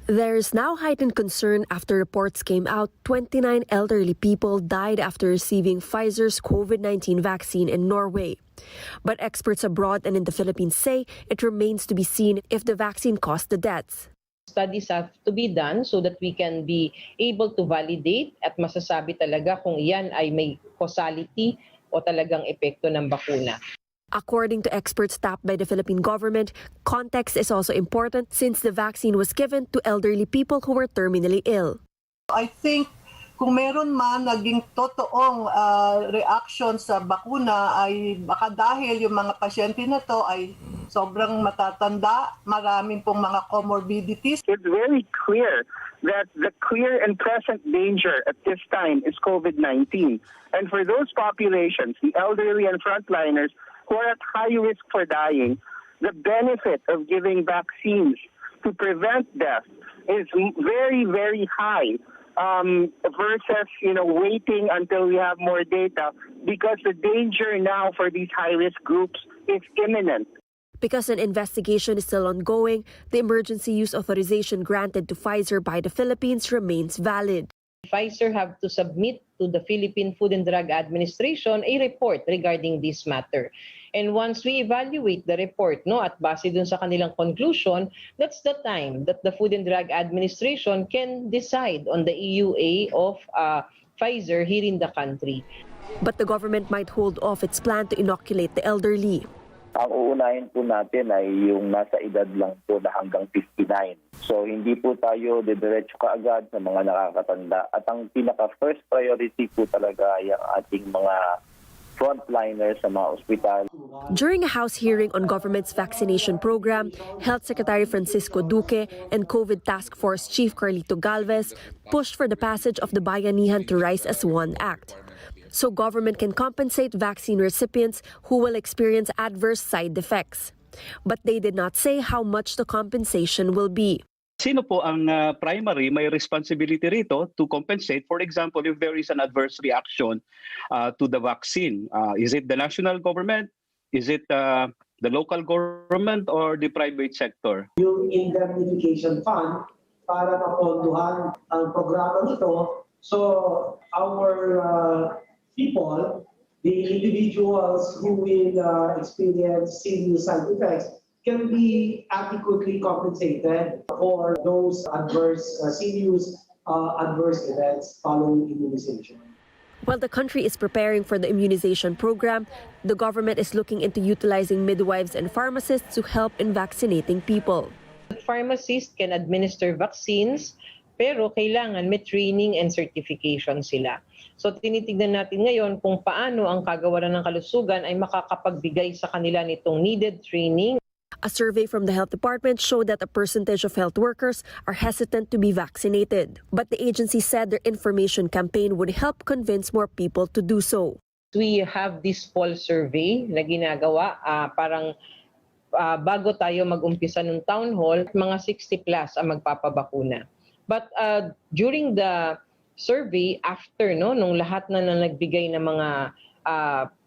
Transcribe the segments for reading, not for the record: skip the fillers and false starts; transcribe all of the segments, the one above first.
There is now heightened concern after reports came out 29 elderly people died after receiving Pfizer's COVID-19 vaccine in Norway. But experts abroad and in the Philippines say it remains to be seen if the vaccine caused the deaths. Studies have to be done so that we can be able to validate at masasabi talaga kung yan ay may causality o talagang epekto ng bakuna. According to experts tapped by the Philippine government, context is also important since the vaccine was given to elderly people who were terminally ill. I think kung meron man naging totoong reaction sa bakuna ay baka dahil yung mga pasyente na to ay sobrang matatanda, maraming pong mga comorbidities. It's very clear that the clear and present danger at this time is COVID-19. And for those populations, the elderly and frontliners who are at high risk for dying, the benefit of giving vaccines to prevent death is very, very high. Versus, waiting until we have more data, because the danger now for these high-risk groups is imminent. Because an investigation is still ongoing, the emergency use authorization granted to Pfizer by the Philippines remains valid. Pfizer have to submit to the Philippine Food and Drug Administration a report regarding this matter. And once we evaluate the report, at base dun sa kanilang conclusion, that's the time that the Food and Drug Administration can decide on the EUA of Pfizer here in the country. But the government might hold off its plan to inoculate the elderly. Ang uunahin po natin ay yung nasa edad lang po na hanggang 59. So hindi po tayo didiretso kaagad sa mga nakakatanda. At ang pinaka-first priority po talaga ay ang ating mga frontliners sa mga ospital. During a House hearing on government's vaccination program, Health Secretary Francisco Duque and COVID Task Force Chief Carlito Galvez pushed for the passage of the Bayanihan to Rise as One Act, so government can compensate vaccine recipients who will experience adverse side effects. But they did not say how much the compensation will be. Sino po ang primary may responsibility rito to compensate? For example, if there is an adverse reaction to the vaccine, is it the national government? Is it the local government or the private sector? Yung indemnification fund para mapondohan ang programa nito. So our people, the individuals who will experience serious side effects can be adequately compensated for those serious adverse events following immunization. While the country is preparing for the immunization program, the government is looking into utilizing midwives and pharmacists to help in vaccinating people. Pharmacists can administer vaccines, pero kailangan may training and certification sila. So tinitignan natin ngayon kung paano ang kagawaran ng kalusugan ay makakapagbigay sa kanila nitong needed training. A survey from the Health Department showed that a percentage of health workers are hesitant to be vaccinated. But the agency said their information campaign would help convince more people to do so. We have this poll survey na ginagawa bago tayo mag-umpisa ng town hall, mga 60 plus ang magpapabakuna. But during the survey, after nung lahat na nagbigay ng mga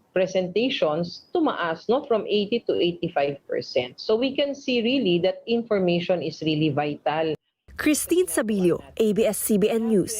presentations, tumaas from 80 to 85%. So we can see really that information is really vital. Christine Sabilio, ABS-CBN News.